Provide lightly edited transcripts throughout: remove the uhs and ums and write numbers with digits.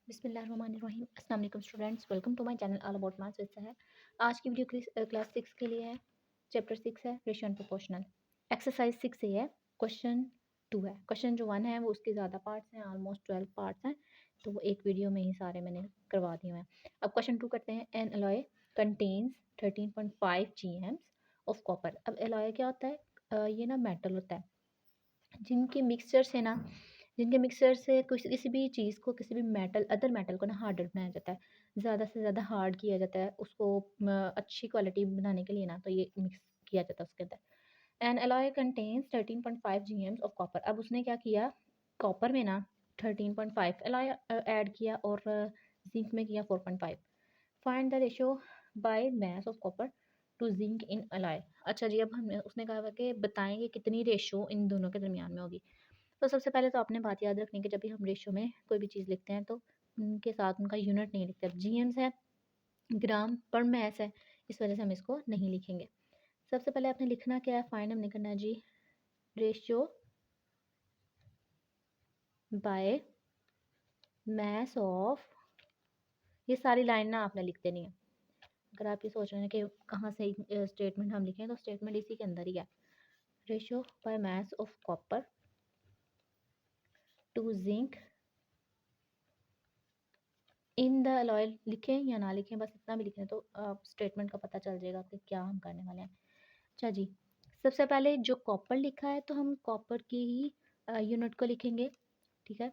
बिस्मिल्लाहिर्रहमानिर्रहीम। अस्सलाम वालेकुम students, welcome to my channel all about maths with Sahar. आज की वीडियो क्लास 6 के लिए है। चैप्टर 6 है रेशियो एंड प्रोपोर्शनल। एक्सरसाइज 6 से है, क्वेश्चन 2 है। क्वेश्चन जो 1 है वो उसके ज़्यादा पार्ट्स हैं, ऑलमोस्ट 12 पार्ट्स हैं, तो वो एक वीडियो में ही सारे मैंने करवा दिए हैं। अब क्वेश्चन 2 करते हैं। N alloy contains 13.5 GMs of copper. अब एलॉय क्या होता है? ये ना मेटल होता है जिनके मिक्सचर से ना जिनके मिक्सचर से कुछ किसी भी चीज़ को, किसी भी अदर मेटल को ना हार्डर बनाया जाता है, ज़्यादा से ज़्यादा हार्ड किया जाता है उसको अच्छी क्वालिटी बनाने के लिए ना, तो ये मिक्स किया जाता है उसके अंदर। N alloy contains 13.5 GMs of copper. अब उसने क्या किया, कॉपर में ना 13.5 एलॉय ऐड किया और जिंक में किया 4.5। Find the ratio by mass of copper two zinc in alloy. अच्छा जी, अब हमने उसने कहा हुआ कि बताएंगे कितनी रेशो इन दोनों के दरमियान में होगी। तो सबसे पहले तो आपने बात याद रखनी है कि जब भी हम रेशो में कोई भी चीज़ लिखते हैं तो उनके साथ उनका यूनिट नहीं लिखते। अब जीएम्स है, ग्राम पर मैस है, इस वजह से हम इसको नहीं लिखेंगे। सबसे पहले आपने लिखना क्या है, फाइंड हमने करना है जी रेशियो बाय मैस ऑफ। ये सारी लाइन ना आपने लिख देनी है। अगर आप ये सोच रहे हैं कि कहाँ से स्टेटमेंट हम लिखें, तो स्टेटमेंट इसी के अंदर ही है। Ratio by mass of copper two zinc in the alloy. लिखें या ना लिखें, बस इतना भी लिखें तो स्टेटमेंट का पता चल जाएगा कि क्या हम करने वाले हैं। अच्छा जी, सबसे पहले जो कॉपर लिखा है तो हम कॉपर की ही यूनिट को लिखेंगे, ठीक है,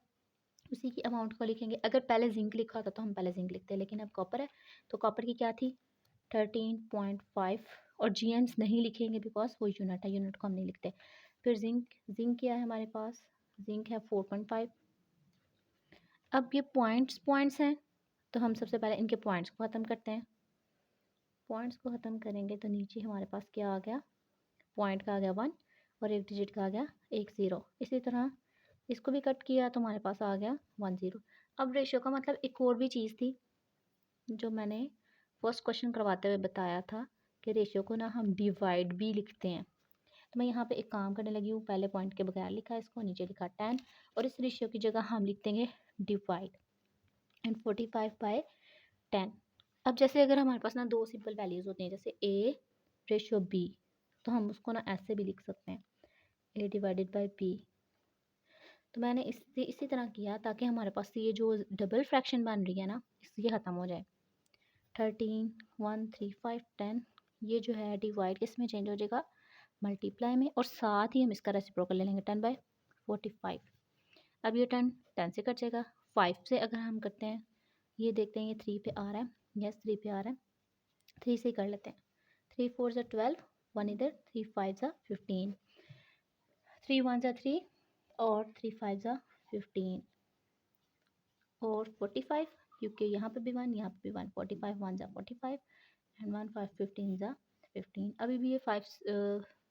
उसी की अमाउंट को लिखेंगे। अगर पहले जिंक लिखा होता तो हम पहले जिंक लिखते हैं, लेकिन अब कॉपर है तो कॉपर की क्या थी 13.5, और जीएम्स नहीं लिखेंगे बिकॉज वो यूनिट है, यूनिट को हम नहीं लिखते। फिर जिंक, जिंक क्या है हमारे पास, जिंक है 4.5। अब ये पॉइंट्स हैं, तो हम सबसे पहले इनके पॉइंट्स को ख़त्म करते हैं। पॉइंट्स को ख़त्म करेंगे तो नीचे हमारे पास क्या आ गया, पॉइंट का आ गया 1 और एक डिजिट का आ गया 1 0। इसी तरह इसको भी कट किया तो हमारे पास आ गया 1 0। अब रेशियो का मतलब एक और भी चीज़ थी जो मैंने फर्स्ट क्वेश्चन करवाते हुए बताया था कि रेशियो को ना हम डिवाइड भी लिखते हैं। तो मैं यहाँ पे एक काम करने लगी हूँ, पहले पॉइंट के बगैर लिखा, इसको नीचे लिखा 10, और इस रेशियो की जगह हम लिख देंगे डिवाइड एंड 45/10। अब जैसे अगर हमारे पास ना दो सिंपल वैल्यूज़ होती हैं, जैसे ए रेशियो बी, तो हम उसको ना ऐसे भी लिख सकते हैं, ए डिवाइडेड बाई बी। तो मैंने इसी तरह किया ताकि हमारे पास ये जो डबल फ्रैक्शन बन रही है ना, ये ख़त्म हो जाए। 13 1 3 5 10, ये जो है डिवाइड किस में चेंज हो जाएगा, मल्टीप्लाई में, और साथ ही हम इसका रेसिप्रोकल ले लेंगे 10/45। अब ये 10 से कट जाएगा। 5 से अगर हम करते हैं, ये देखते हैं ये 3 पे आ रहा है, यस 3 पे आ रहा है, 3 से ही कर लेते हैं। 3 4 ज़ा 12, 1 इधर, 3 5 ज़ा 15, 3 1 ज़ा 3 और 3 5 ज़ा 15 और 45, क्योंकि यहाँ पे भी 1 यहाँ पे भी 1, 45 1 ज़ा 45 एंड 1 5 15 ज़ा 15। अभी भी ये 5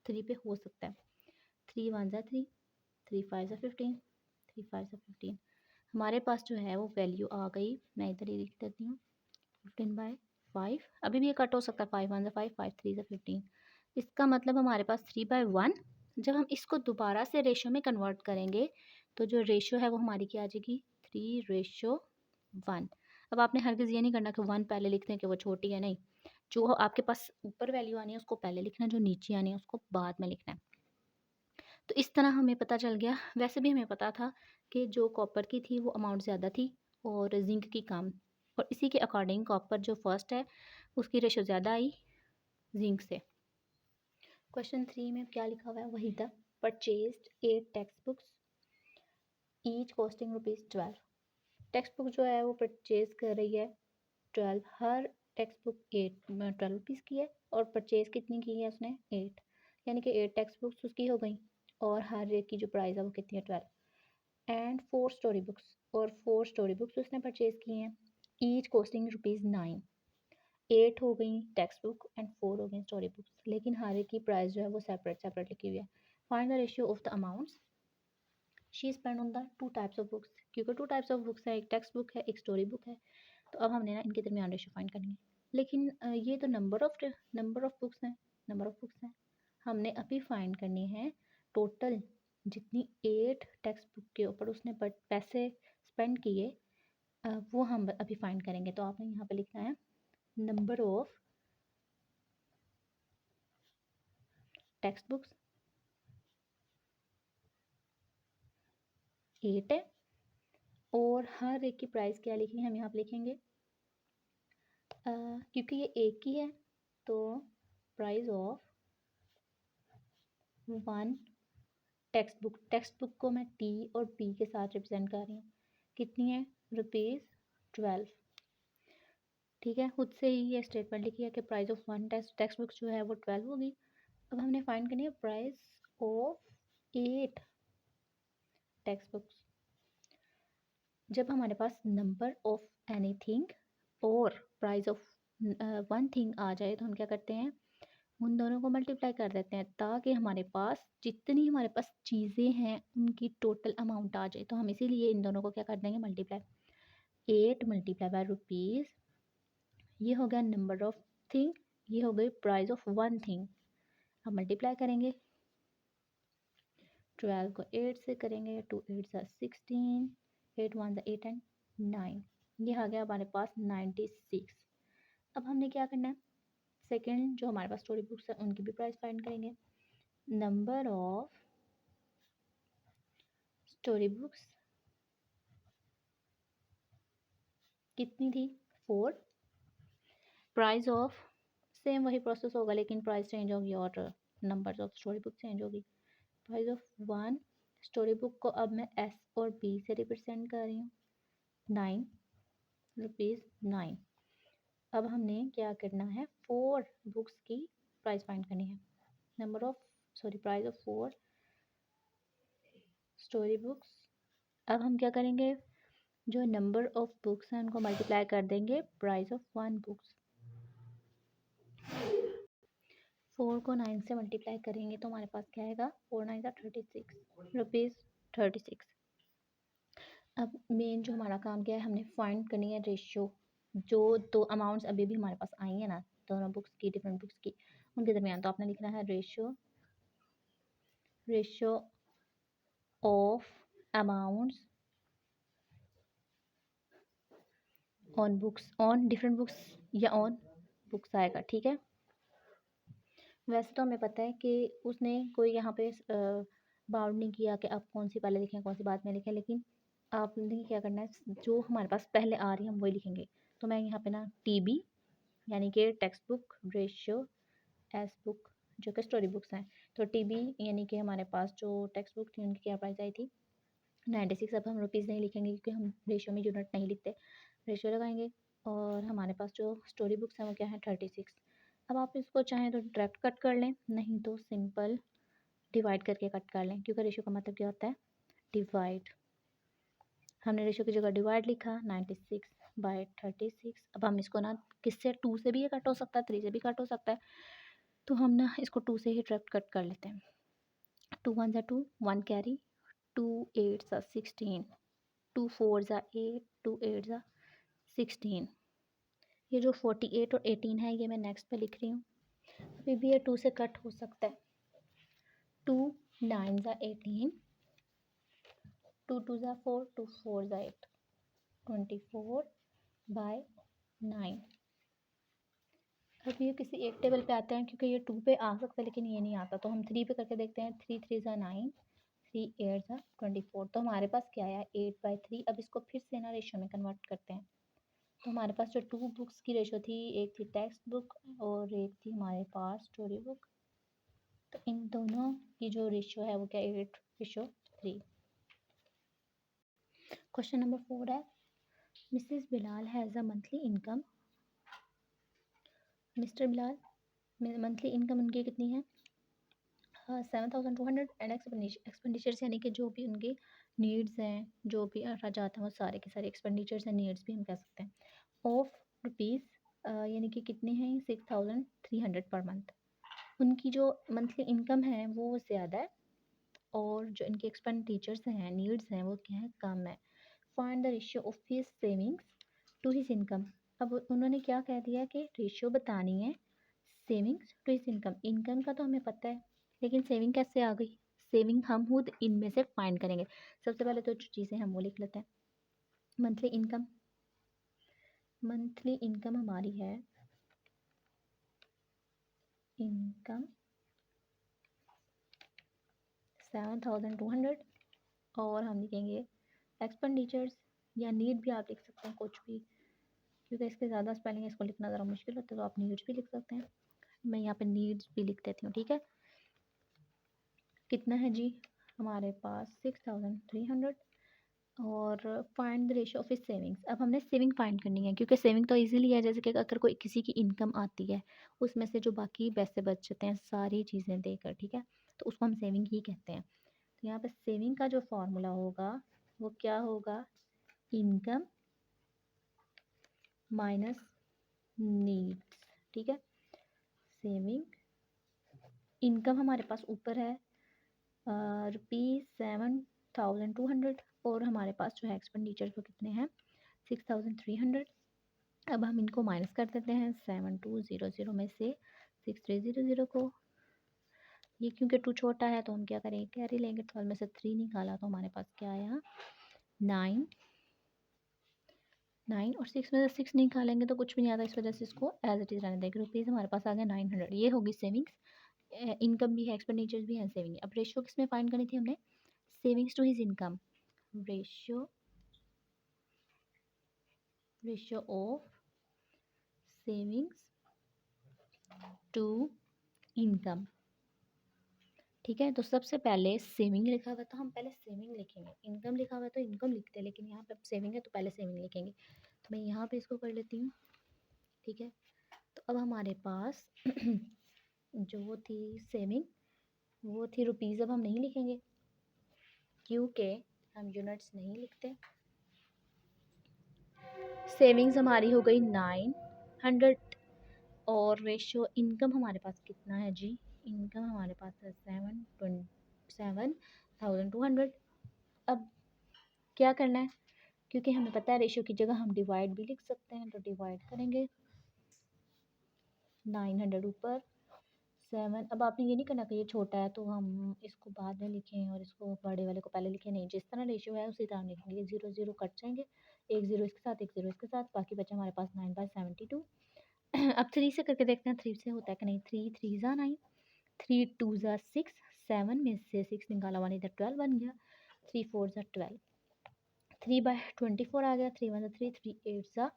3 पे हो सकता है। 3 1 ज़ा 3, 3 5 ज़ा 15, 3 5 ज़ा 15। हमारे पास जो है वो वैल्यू आ गई, मैं इधर ही लिख देती हूँ 15/5। अभी भी ये कट हो सकता है, 5 1 ज़ा 5, 5 3 ज़ा 15। इसका मतलब हमारे पास 3/1। जब हम इसको दोबारा से रेशो में कन्वर्ट करेंगे तो जो रेशो है वो हमारी क्या आ जाएगी, 3:1। अब आपने हरगिज़ ये नहीं करना कि 1 पहले लिखते हैं कि वो छोटी है, नहीं, जो आपके पास ऊपर वैल्यू आनी है उसको पहले लिखना है, जो नीचे आनी है उसको बाद में लिखना है। तो इस तरह हमें पता चल गया। वैसे भी हमें पता था कि जो कॉपर की थी वो अमाउंट ज़्यादा थी और जिंक की कम, और इसी के अकॉर्डिंग कॉपर जो फर्स्ट है उसकी रेशो ज़्यादा आई जिंक से। क्वेश्चन 3 में क्या लिखा हुआ है, वही था। Purchased 8 text books each costing ₹12। Text book जो है वो परचेज कर रही है 12, हर टेक्स्ट बुक 12 रुपीज़ की है, और परचेज कितनी की है उसने 8, यानी कि 8 टेक्स्ट बुक्स उसकी हो गई, और हर एक की जो प्राइस है वो कितनी है 12। एंड 4 स्टोरी बुक्स, और 4 स्टोरी बुक्स उसने परचेज की हैं, ईच कॉस्टिंग ₹9। 8 हो गई टेक्स्ट बुक एंड 4 हो गई स्टोरी बुक्स, लेकिन हर एक की प्राइस जो है वो सेपरेट सेपरेट लिखी हुई है। Find the ratio of the amounts she spend on the 2 types of books. क्योंकि 2 टाइप्स ऑफ बुक्स है, एक टेक्स्ट बुक है एक स्टोरी बुक है, तो अब हमने ना इनके दरमियान रेशियो फाइंड करनी है। लेकिन ये तो नंबर ऑफ बुक्स हैं, हमने अभी फाइंड करनी है टोटल जितनी 8 टेक्स्ट बुक के ऊपर उसने पैसे स्पेंड किए, वो हम अभी फाइंड करेंगे। तो आपने यहाँ पे लिखना है नंबर ऑफ टेक्स्ट बुक्स 8 है, और हर एक की प्राइस क्या लिखेंगे, हम यहाँ पे लिखेंगे क्योंकि ये एक ही है तो price of one text book को मैं टी और पी के साथ रिप्रेजेंट कर रही हूँ। कितनी है? ₹12। ठीक है, खुद से ही ये स्टेटमेंट लिखी है कि price of one text book जो है वो 12 होगी। अब हमने फाइंड करनी है प्राइस ऑफ 8 टेक्स्ट बुक्स। जब हमारे पास नंबर ऑफ एनीथिंग और प्राइस ऑफ वन थिंग आ जाए तो हम क्या करते हैं, उन दोनों को मल्टीप्लाई कर देते हैं ताकि हमारे पास जितनी हमारे पास चीज़ें हैं उनकी टोटल अमाउंट आ जाए। तो हम इसीलिए इन दोनों को क्या कर देंगे, मल्टीप्लाई। 8 मल्टीप्लाई बाय रुपीज़, ये हो गया नंबर ऑफ थिंग, ये हो गई प्राइस ऑफ वन थिंग। अब मल्टीप्लाई करेंगे, 12 को 8 से करेंगे, 2 8 ज़ा 16, 8 1 ज़ा 8 एंड 9, ये आ गया हमारे पास 96। अब हमने क्या करना है, सेकंड जो हमारे पास स्टोरी बुक्स है उनकी भी प्राइस फाइंड करेंगे। नंबर ऑफ स्टोरी बुक्स कितनी थी? 4। प्राइस ऑफ सेम वही प्रोसेस होगा लेकिन प्राइस चेंज होगी और numbers of story book change होगी। Price of one story book को अब मैं एस और बी से रिप्रेजेंट कर रही हूँ, 9 रुपीज़ 9। अब हमने क्या करना है, 4 बुक्स की प्राइस फाइंड करनी है। Number of price of 4 story books. अब हम क्या करेंगे, जो नंबर ऑफ बुक्स हैं उनको मल्टीप्लाई कर देंगे प्राइस ऑफ वन बुक्स। 4 को 9 से मल्टीप्लाई करेंगे तो हमारे पास क्या आएगा, 4 9 36 रुपीज़ 36। अब मेन जो हमारा काम क्या है, हमने फाइंड करनी है रेशियो। जो दो अमाउंट्स अभी भी हमारे पास आई है ना, दोनों बुक्स की, डिफरेंट बुक्स की, उनके दरमियान। तो आपने लिखना है ratio of amounts on books, on different books या ऑन बुक्स आएगा। ठीक है, वैसे तो हमें पता है कि उसने कोई यहाँ पे बाउंड नहीं किया कि आप कौन सी पहले लिखें कौन सी बाद में लिखें, लेकिन आपने क्या करना है, जो हमारे पास पहले आ रही है हम वही लिखेंगे। तो मैं यहाँ पे ना TB यानी कि text book ratio S book जो कि स्टोरी बुक्स हैं, तो TB यानी कि हमारे पास जो टेक्स्ट बुक थी उनकी क्या प्राइस आई थी, 96। अब हम रुपीज़ नहीं लिखेंगे क्योंकि हम रेशियो में यूनिट नहीं लिखते, रेशियो लगाएंगे। और हमारे पास जो स्टोरी बुक्स हैं वो क्या है, 36। अब आप इसको चाहें तो डायरेक्ट कट कर लें, नहीं तो सिंपल डिवाइड करके कट कर लें, क्योंकि रेशियो का मतलब क्या होता है, डिवाइड। हमने रेशियो की जगह डिवाइड लिखा, 96/36। अब हम इसको ना किससे, 2 से भी ये कट हो सकता है, 3 से भी कट हो सकता है, तो हम ना इसको 2 से ही डायरेक्ट कट कर लेते हैं। 2 1 ज़ा 2, 1 कैरी, 2 8 ज़ा 16, 2 4 ज़ा 8, 2 8 ज़ा 16। ये जो 48 और 18 है ये मैं नेक्स्ट पे लिख रही हूँ, अभी भी ये 2 से कट हो सकता है। 2 9 ज़ा 18, 2 2 ज़ा 4, 2 4 ज़ा 8, 24/9। अब ये किसी एक टेबल पे आते हैं क्योंकि ये 2 पे आ सकता है लेकिन ये नहीं आता, तो हम 3 पे करके देखते हैं। 3 3 ज़ा 9, 3 8 ज़ा 24। तो हमारे पास क्या आया, 8/3। अब इसको फिर से ना रेशियो में कन्वर्ट करते हैं। तो हमारे पास जो 2 बुक्स की रेशियो थी, एक थी टेक्स्ट बुक और एक थी हमारे पास स्टोरी बुक, तो इन दोनों की जो रेशियो है वो क्या, 8/3। क्वेश्चन नंबर 4 है, Mrs Bilal has a monthly income. Mister Bilal monthly income उनकी कितनी है, 7200 एंड एक्सपेंडिचर्स यानी कि जो भी उनकी नीड्स हैं, जो भी अखराजात हैं वो सारे के सारे एक्सपेंडिचर्स हैं, नीड्स भी हम कह सकते हैं। ऑफ रुपीज़ यानी कि कितने हैं, 6300 पर मंथ। उनकी जो मंथली इनकम है वो ज़्यादा है और जो इनके एक्सपेंडिचर्स हैं, नीड्स हैं, वो क्या है, कम है। Find the ratio of his savings to his income. अब उन्होंने क्या कह दिया कि रेशियो बतानी है savings to his income. Income का तो हमें पता है लेकिन सेविंग कैसे आ गई, सेविंग हम खुद इनमें से फाइंड करेंगे। सबसे पहले तो जो चीज़ें हम वो लिख लेते हैं, मंथली इनकम मंथली इनकम हमारी है, इनकम 7,200 और हम लिखेंगे एक्सपेंडिचर्स या नीड भी आप लिख सकते हैं, कुछ भी, क्योंकि इसके ज़्यादा स्पेलिंग इसको लिखना ज़रा मुश्किल होता है, तो आप नीड्स भी लिख सकते हैं। मैं यहाँ पे नीड्स भी लिख देती हूँ, ठीक है। कितना है जी हमारे पास 6,300 और find the ratio of his savings. अब हमने सेविंग फाइंड करनी है, क्योंकि सेविंग तो इजीली है, जैसे कि अगर कोई किसी की इनकम आती है उसमें से जो बाकी पैसे बच जाते हैं सारी चीज़ें देकर, ठीक है, तो उसको हम सेविंग ही कहते हैं। तो यहाँ पे सेविंग का जो फॉर्मूला होगा वो क्या होगा, इनकम माइनस नीड्स, ठीक है। सेविंग, इनकम हमारे पास ऊपर है ₹7,200 और हमारे पास जो है एक्सपेंडिचर वो कितने हैं 6,300। अब हम इनको माइनस कर देते हैं 7,200 में से 6,300 को, ये क्योंकि 2 छोटा है तो हम क्या करेंगे कैरी लेंगे, 12 में से 3 निकाला तो हमारे पास क्या आया 9 9 और 6 में से 6 निकालेंगे तो कुछ भी नहीं आता, इस वजह से इसको एज इट इज़ रहने देंगे। रुपीज़ हमारे पास आ गया 900, ये होगी सेविंग्स। इनकम भी है, एक्सपेंडिचर्स भी है, सेविंग। अब रेशियो किस में फाइंड करनी थी हमने, savings to his income, ratio of savings to income, ठीक है। तो सबसे पहले सेविंग लिखा हुआ है तो हम पहले सेविंग लिखेंगे, इनकम लिखा हुआ है तो इनकम लिखते हैं, लेकिन यहाँ पे सेविंग है तो पहले सेविंग लिखेंगे। तो मैं यहाँ पे इसको कर लेती हूँ, ठीक है। तो अब हमारे पास जो थी सेविंग वो थी रुपीज़, अब हम नहीं लिखेंगे क्योंकि हम यूनिट्स नहीं लिखते। सेविंग्स हमारी हो गई 900 और रेशियो इनकम हमारे पास कितना है जी, इनकम हमारे पास है 7,200। अब क्या करना है, क्योंकि हमें पता है रेशियो की जगह हम डिवाइड भी लिख सकते हैं, तो डिवाइड करेंगे 900 ऊपर 7। अब आपने ये नहीं करना कि ये छोटा है तो हम इसको बाद में लिखें और इसको बड़े वाले को पहले लिखें, नहीं, जिस तरह रेशियो है उसी तरह लिखेंगे। 0 0 कट जाएंगे, एक ज़ीरो इसके साथ, एक ज़ीरो इसके साथ, बाकी बचा हमारे पास 9/72। अब 3 से करके देखते हैं 3 से होता है कि नहीं। 3 3 ज़ा 9, 3 2 ज़ा 6, 7 में से 6 निकाला 1 इधर 12 बन गया, 3 4 ज़ा 12, 3/24 आ गया, 3 1 ज़ा 3, 3 8 ज़ा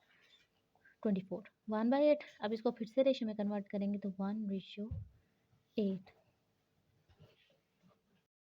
24, 1/8। अब इसको फिर से रेशियो में कन्वर्ट करेंगे तो 1:8।